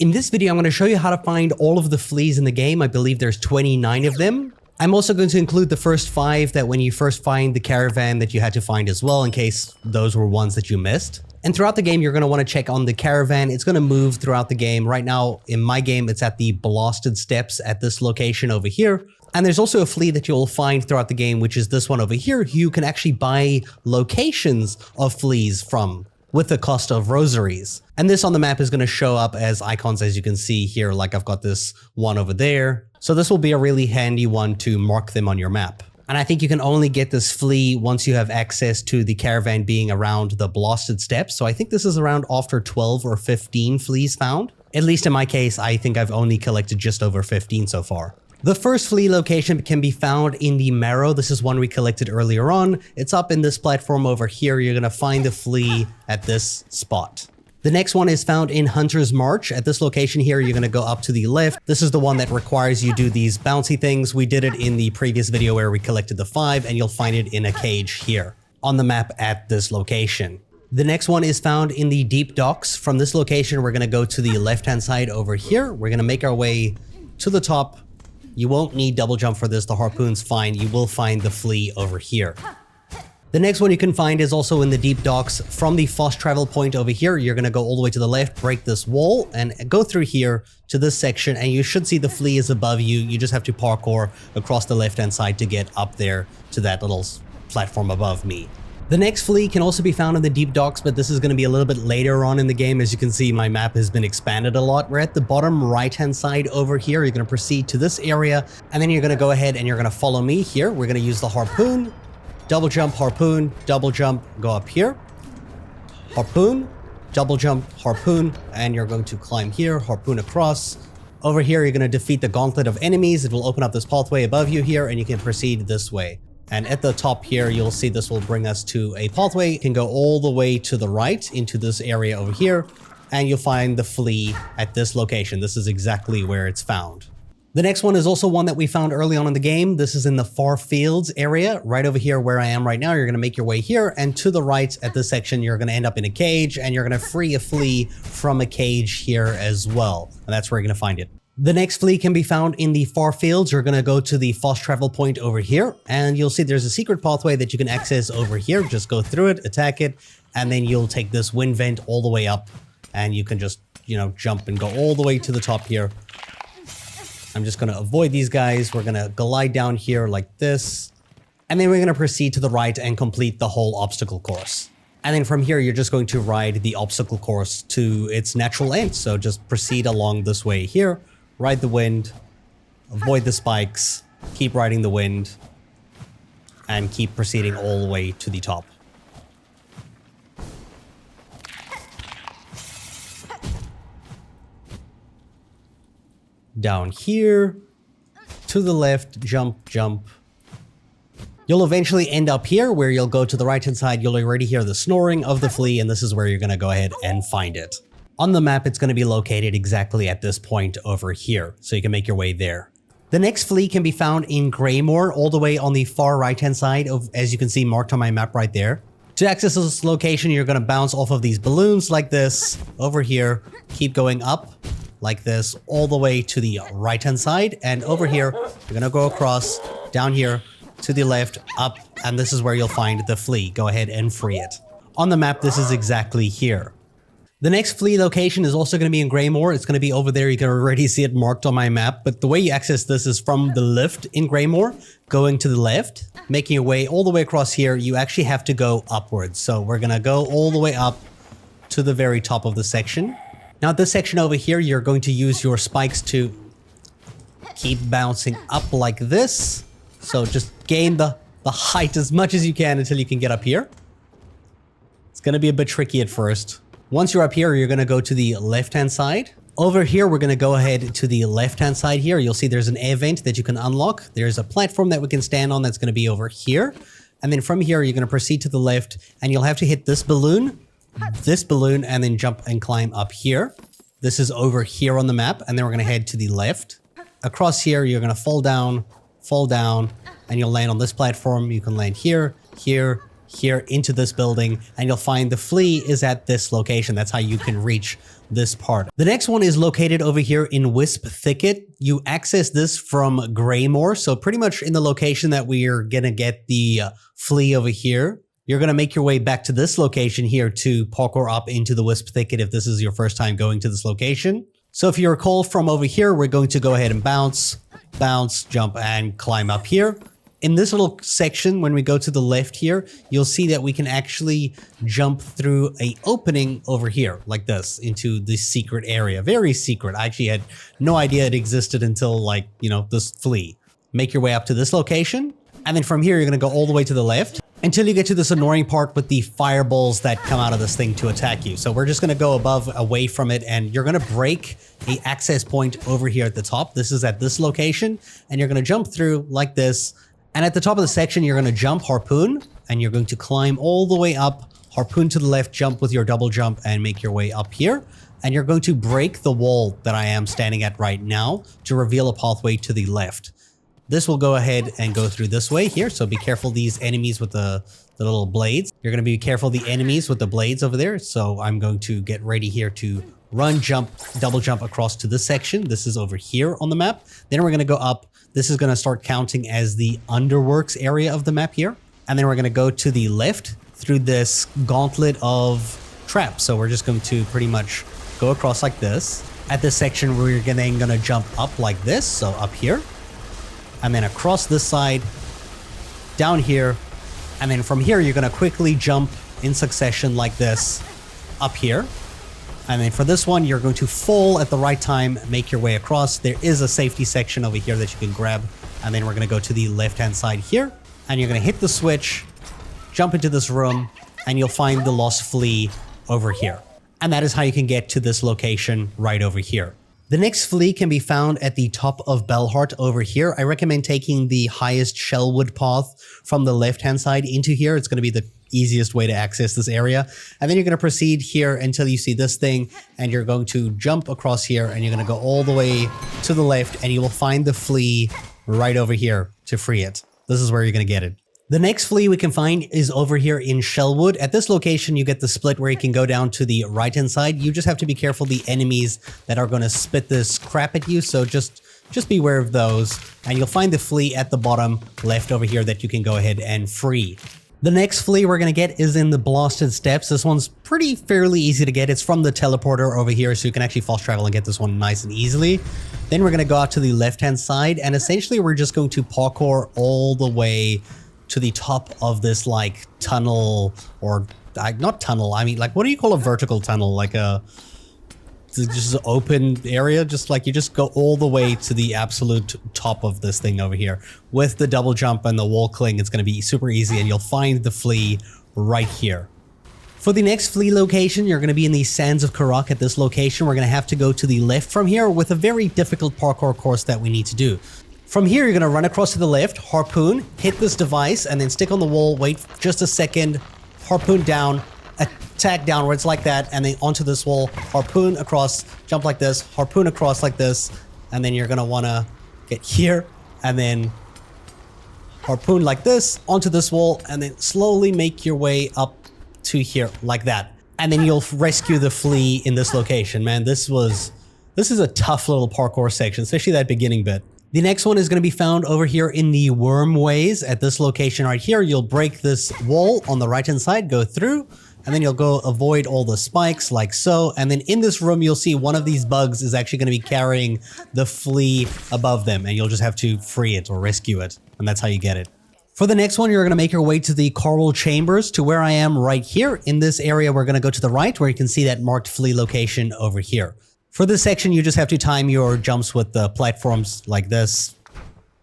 In this video, I'm going to show you how to find all of the fleas in the game. I believe there's 29 of them. I'm also going to include the first 5 that when you first find the caravan that you had to find as well, in case those were ones that you missed. And throughout the game, you're going to want to check on the caravan. It's going to move throughout the game. Right now, in my game, it's at the Blasted Steps at this location over here. And there's also a flea that you'll find throughout the game, which is this one over here. You can actually buy locations of fleas from with the cost of rosaries. And this on the map is going to show up as icons, as you can see here, like I've got this one over there. So this will be a really handy one to mark them on your map. And I think you can only get this flea once you have access to the caravan being around the Blasted Steps. So I think this is around after 12 or 15 fleas found. At least in my case, I think I've only collected just over 15 so far. The first flea location can be found in the Marrow. This is one we collected earlier on. It's up in this platform over here. You're going to find the flea at this spot. The next one is found in Hunter's March. At this location here, you're going to go up to the left. This is the one that requires you do these bouncy things. We did it in the previous video where we collected the 5, and you'll find it in a cage here on the map at this location. The next one is found in the Deep Docks. From this location, we're going to go to the left-hand side over here. We're going to make our way to the top. You won't need double jump for this. The harpoon's fine. You will find the flea over here. The next one you can find is also in the Deep Docks. From the fast travel point over here, you're going to go all the way to the left, break this wall, and go through here to this section, and you should see the flea is above you. You just have to parkour across the left-hand side to get up there to that little platform above me. The next flea can also be found in the Deep Docks, but this is going to be a little bit later on in the game. As you can see, my map has been expanded a lot. We're at the bottom right-hand side over here. You're going to proceed to this area, and then you're going to go ahead and you're going to follow me here. We're going to use the harpoon, double jump, harpoon, double jump, go up here, harpoon, double jump, harpoon, and you're going to climb here, harpoon across. Over here, you're going to defeat the gauntlet of enemies. It will open up this pathway above you here, and you can proceed this way. And at the top here, you'll see this will bring us to a pathway. You can go all the way to the right into this area over here, and you'll find the flea at this location. This is exactly where it's found. The next one is also one that we found early on in the game. This is in the Far Fields area, right over here where I am right now. You're going to make your way here, and to the right at this section, you're going to end up in a cage, and you're going to free a flea from a cage here as well. And that's where you're going to find it. The next flea can be found in the Far Fields. You're going to go to the fast travel point over here, and you'll see there's a secret pathway that you can access over here. Just go through it, attack it, and then you'll take this wind vent all the way up, and you can just, jump and go all the way to the top here. I'm just going to avoid these guys. We're going to glide down here like this, and then we're going to proceed to the right and complete the whole obstacle course. And then from here, you're just going to ride the obstacle course to its natural end. So just proceed along this way here. Ride the wind, avoid the spikes, keep riding the wind, and keep proceeding all the way to the top. Down here, to the left, jump, jump. You'll eventually end up here where you'll go to the right-hand side. You'll already hear the snoring of the flea, and this is where you're going to go ahead and find it. On the map, it's going to be located exactly at this point over here, so you can make your way there. The next flea can be found in Greymoor, all the way on the far right-hand side, as you can see marked on my map right there. To access this location, you're going to bounce off of these balloons like this, over here, keep going up like this, all the way to the right-hand side, and over here, you're going to go across, down here, to the left, up, and this is where you'll find the flea. Go ahead and free it. On the map, this is exactly here. The next flea location is also going to be in Greymoor. It's going to be over there. You can already see it marked on my map. But the way you access this is from the lift in Greymoor, going to the left, making your way all the way across here. You actually have to go upwards. So we're going to go all the way up to the very top of the section. Now this section over here, you're going to use your spikes to keep bouncing up like this. So just gain the height as much as you can until you can get up here. It's going to be a bit tricky at first. Once you're up here, you're going to go to the left-hand side. Over here, we're going to go ahead to the left-hand side here. You'll see there's an air vent that you can unlock. There's a platform that we can stand on that's going to be over here. And then from here, you're going to proceed to the left, and you'll have to hit this balloon, and then jump and climb up here. This is over here on the map, and then we're going to head to the left. Across here, you're going to fall down, and you'll land on this platform. You can land here, here, here into this building, and you'll find the flea is at this location. That's how you can reach this part. The next one is located over here in Wisp Thicket. You access this from Greymoor, so pretty much in the location that we are gonna get the flea over here. You're gonna make your way back to this location here to parkour up into the Wisp Thicket if this is your first time going to this location. So if you recall from over here, we're going to go ahead and bounce, jump, and climb up here. In this little section, when we go to the left here, you'll see that we can actually jump through a opening over here, like this, into this secret area. Very secret. I actually had no idea it existed until, like, you know, this flea. Make your way up to this location, and then from here, you're gonna go all the way to the left until you get to this annoying part with the fireballs that come out of this thing to attack you. So we're just gonna go away from it, and you're gonna break the access point over here at the top. This is at this location, and you're gonna jump through like this. And at the top of the section, you're going to jump harpoon, and you're going to climb all the way up, harpoon to the left, jump with your double jump, and make your way up here. And you're going to break the wall that I am standing at right now to reveal a pathway to the left. This will go ahead and go through this way here, so be careful these enemies with the little blades. You're going to be careful the enemies with the blades over there, so I'm going to get ready here to run, jump, double jump across to this section. This is over here on the map. Then we're going to go up. This is going to start counting as the Underworks area of the map here. And then we're going to go to the left through this gauntlet of traps. So we're just going to pretty much go across like this. At this section, we're then going to jump up like this. So up here. And then across this side, down here. And then from here, you're going to quickly jump in succession like this up here. And then for this one, you're going to fall at the right time, make your way across. There is a safety section over here that you can grab. And then we're going to go to the left-hand side here. And you're going to hit the switch, jump into this room, and you'll find the lost flea over here. And that is how you can get to this location right over here. The next flea can be found at the top of Bellhart over here. I recommend taking the highest Shellwood path from the left-hand side into here. It's going to be the easiest way to access this area. And then you're going to proceed here until you see this thing, and you're going to jump across here, and you're going to go all the way to the left, and you will find the flea right over here to free it. This is where you're going to get it. The next flea we can find is over here in Shellwood. At this location, you get the split where you can go down to the right-hand side. You just have to be careful the enemies that are going to spit this crap at you, so just beware of those. And you'll find the flea at the bottom left over here that you can go ahead and free. The next flea we're going to get is in the Blasted Steps. This one's fairly easy to get. It's from the teleporter over here, so you can actually fast travel and get this one nice and easily. Then we're going to go out to the left-hand side, and essentially we're just going to parkour all the way to the top of this, like, tunnel, or not tunnel, I mean, like, what do you call a vertical tunnel? Like a just an open area, just like you just go all the way to the absolute top of this thing over here. With the double jump and the wall cling, it's going to be super easy, and you'll find the flea right here. For the next flea location, you're going to be in the Sands of Karak. At this location, we're going to have to go to the left from here with a very difficult parkour course that we need to do. From here, you're going to run across to the left, harpoon, hit this device, and then stick on the wall, wait just a second, harpoon down, attack downwards like that, and then onto this wall, harpoon across, jump like this, harpoon across like this, and then you're going to want to get here, and then harpoon like this, onto this wall, and then slowly make your way up to here like that. And then you'll rescue the flea in this location. Man, this is a tough little parkour section, especially that beginning bit. The next one is going to be found over here in the Wormways. At this location right here, you'll break this wall on the right-hand side, go through, and then you'll go avoid all the spikes like so. And then in this room, you'll see one of these bugs is actually going to be carrying the flea above them, and you'll just have to free it or rescue it. And that's how you get it. For the next one, you're going to make your way to the Choral Chambers, to where I am right here. In this area, we're going to go to the right, where you can see that marked flea location over here. For this section, you just have to time your jumps with the platforms like this,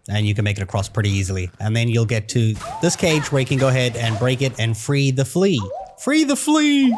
and you can make it across pretty easily. And then you'll get to this cage where you can go ahead and break it and free the flea. Free the flea!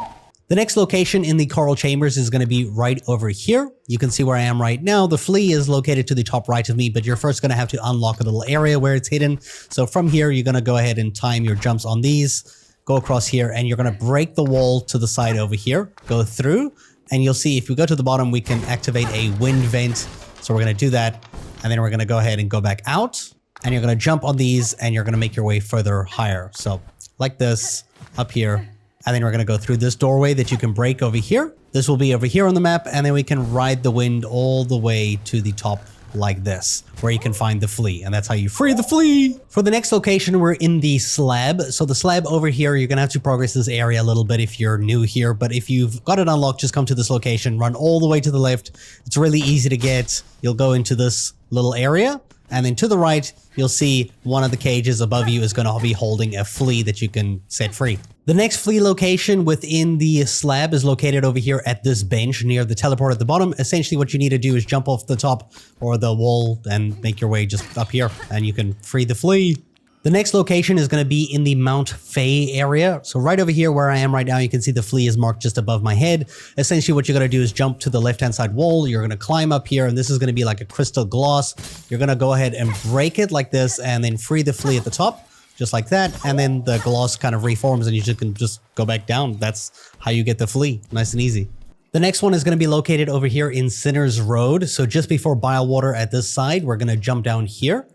The next location in the Choral Chambers is going to be right over here. You can see where I am right now. The flea is located to the top right of me, but you're first going to have to unlock a little area where it's hidden. So from here, you're going to go ahead and time your jumps on these, go across here, and you're going to break the wall to the side over here, go through, and you'll see if we go to the bottom, we can activate a wind vent. So we're going to do that, and then we're going to go ahead and go back out, and you're going to jump on these, and you're going to make your way further higher. So like this up here. And then we're going to go through this doorway that you can break over here. This will be over here on the map. And then we can ride the wind all the way to the top like this, where you can find the flea. And that's how you free the flea. For the next location, we're in the slab. So the slab over here, you're going to have to progress this area a little bit if you're new here. But if you've got it unlocked, just come to this location, run all the way to the left. It's really easy to get. You'll go into this little area. And then to the right, you'll see one of the cages above you is going to be holding a flea that you can set free. The next flea location within the slab is located over here at this bench near the teleport at the bottom. Essentially, what you need to do is jump off the top or the wall and make your way just up here, and you can free the flea. The next location is going to be in the Mount Fae area. So right over here where I am right now, you can see the flea is marked just above my head. Essentially, what you're going to do is jump to the left-hand side wall. You're going to climb up here, and this is going to be like a crystal glass. You're going to go ahead and break it like this, and then free the flea at the top, just like that. And then the glass kind of reforms, and you can just go back down. That's how you get the flea. Nice and easy. The next one is going to be located over here in Sinner's Road. So just before Bilewater at this side, we're going to jump down here.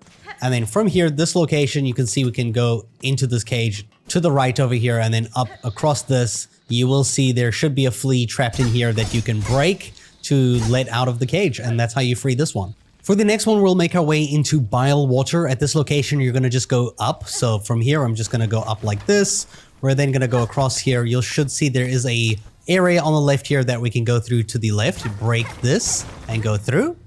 And then from here, this location, you can see we can go into this cage to the right over here and then up across this. You will see there should be a flea trapped in here that you can break to let out of the cage. And that's how you free this one. For the next one, we'll make our way into Bilewater. At this location, you're going to just go up. So from here, I'm just going to go up like this. We're then going to go across here. You should see there is a area on the left here that we can go through to the left. Break this and go through.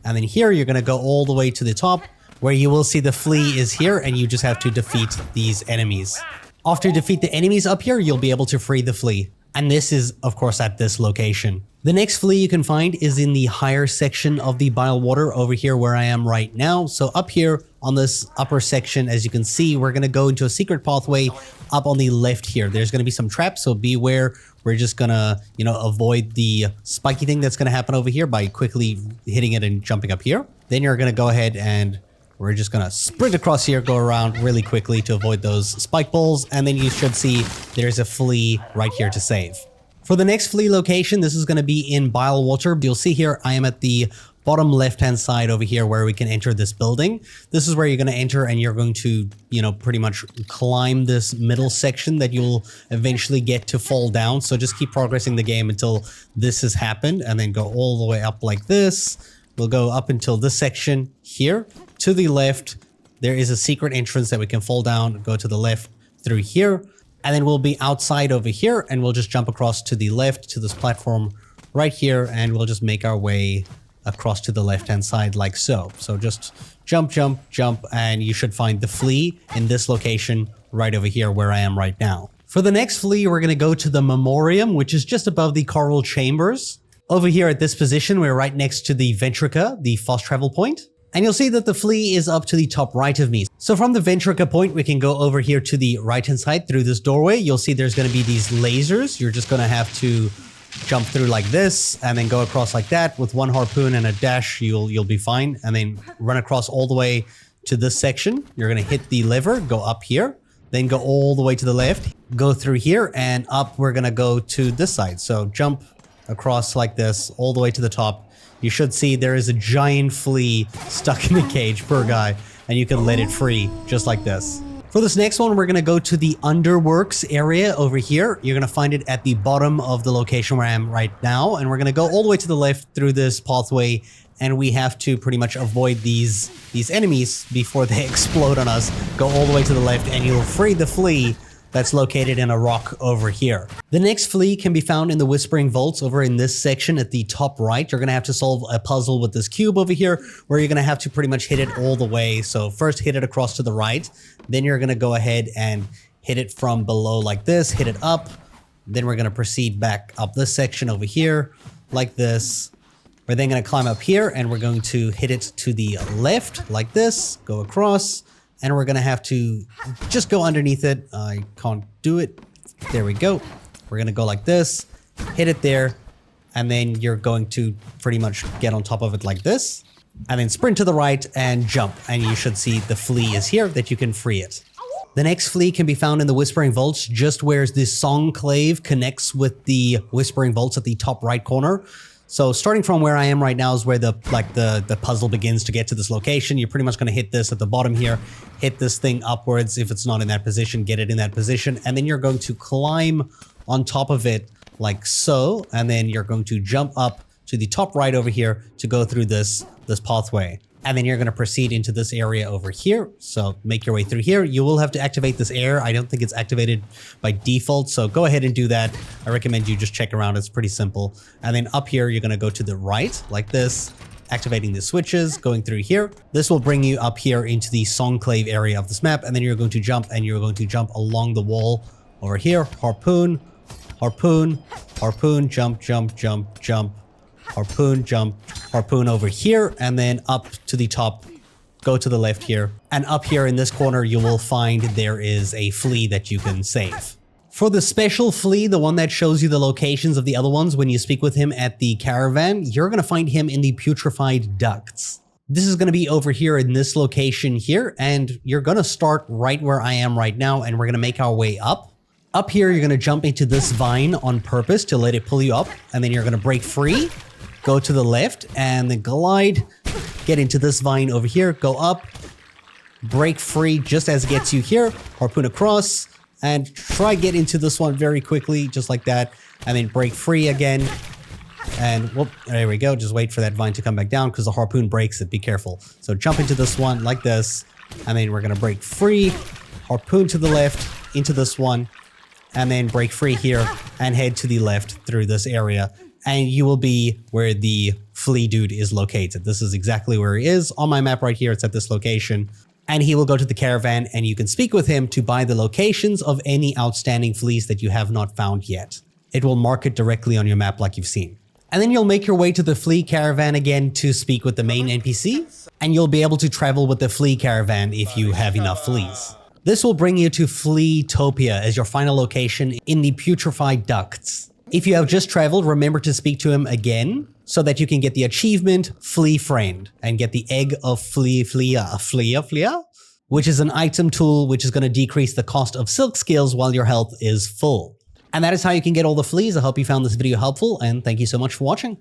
And then here, you're going to go all the way to the top, where you will see the flea is here, and you just have to defeat these enemies. After you defeat the enemies up here, you'll be able to free the flea. And this is, of course, at this location. The next flea you can find is in the higher section of the Bilewater over here where I am right now. So up here on this upper section, as you can see, we're going to go into a secret pathway up on the left here. There's going to be some traps, so beware. We're just going to, avoid the spiky thing that's going to happen over here by quickly hitting it and jumping up here. Then you're going to go ahead and we're just going to sprint across here, go around really quickly to avoid those spike balls, and then you should see there's a flea right here to save. For the next flea location, this is going to be in Bilewater. You'll see here I am at the bottom left-hand side over here where we can enter this building. This is where you're going to enter, and you're going to, pretty much climb this middle section that you'll eventually get to fall down. So just keep progressing the game until this has happened, and then go all the way up like this. We'll go up until this section here. To the left, there is a secret entrance that we can fall down, go to the left through here, and then we'll be outside over here, and we'll just jump across to the left to this platform right here, and we'll just make our way across to the left-hand side like so. So just jump, jump, jump, and you should find the flea in this location right over here where I am right now. For the next flea, we're going to go to the Memorium, which is just above the Choral Chambers. Over here at this position, we're right next to the Ventrica, the fast travel point. And you'll see that the flea is up to the top right of me. So from the Ventrica point, we can go over here to the right-hand side through this doorway. You'll see there's going to be these lasers. You're just going to have to jump through like this and then go across like that. With one harpoon and a dash, you'll be fine. And then run across all the way to this section. You're going to hit the lever, go up here, then go all the way to the left, go through here, and up we're going to go to this side. So jump across like this all the way to the top. You should see there is a giant flea stuck in the cage per guy, and you can let it free just like this. For this next one, we're going to go to the Underworks area over here. You're going to find it at the bottom of the location where I am right now, and we're going to go all the way to the left through this pathway, and we have to pretty much avoid these enemies before they explode on us. Go all the way to the left, and you'll free the flea that's located in a rock over here. The next flea can be found in the Whispering Vaults over in this section at the top right. You're going to have to solve a puzzle with this cube over here where you're going to have to pretty much hit it all the way. So first hit it across to the right, then you're going to go ahead and hit it from below like this, hit it up. Then we're going to proceed back up this section over here like this. We're then going to climb up here and we're going to hit it to the left like this, go across. And we're going to have to just go underneath it. I can't do it. There we go. We're going to go like this, hit it there, and then you're going to pretty much get on top of it like this, and then sprint to the right and jump. And you should see the flea is here that you can free it. The next flea can be found in the Whispering Vaults, just where the Songclave connects with the Whispering Vaults at the top right corner. So starting from where I am right now is where the puzzle begins to get to this location. You're pretty much going to hit this at the bottom here, hit this thing upwards. If it's not in that position, get it in that position. And then you're going to climb on top of it like so. And then you're going to jump up to the top right over here to go through this pathway. And then you're going to proceed into this area over here. So make your way through here. You will have to activate this air. I don't think it's activated by default. So go ahead and do that. I recommend you just check around. It's pretty simple. And then up here, you're going to go to the right like this, activating the switches, going through here. This will bring you up here into the Songclave area of this map. And then you're going to jump and you're going to jump along the wall over here. Harpoon, harpoon, harpoon, jump, jump, jump, jump. Harpoon, jump, harpoon over here, and then up to the top, go to the left here. And up here in this corner, you will find there is a flea that you can save. For the special flea, the one that shows you the locations of the other ones when you speak with him at the caravan, you're going to find him in the Putrified Ducts. This is going to be over here in this location here, and you're going to start right where I am right now, and we're going to make our way up. Up here, you're going to jump into this vine on purpose to let it pull you up, and then you're going to break free. Go to the left and then glide, get into this vine over here, go up, break free just as it gets you here, harpoon across, and try get into this one very quickly, just like that, and then break free again. And whoop, there we go. Just wait for that vine to come back down because the harpoon breaks it. Be careful. So jump into this one like this, and then we're going to break free, harpoon to the left, into this one, and then break free here and head to the left through this area. And you will be where the flea dude is located. This is exactly where he is on my map right here. It's at this location. And he will go to the caravan and you can speak with him to buy the locations of any outstanding fleas that you have not found yet. It will mark it directly on your map like you've seen. And then you'll make your way to the flea caravan again to speak with the main NPC. And you'll be able to travel with the flea caravan if you have enough fleas. This will bring you to Fleatopia as your final location in the Putrified Ducts. If you have just traveled, remember to speak to him again so that you can get the achievement Fleafriend and get the Egg of Flealia, which is an item tool which is going to decrease the cost of silk scales while your health is full. And that is how you can get all the fleas. I hope you found this video helpful and thank you so much for watching.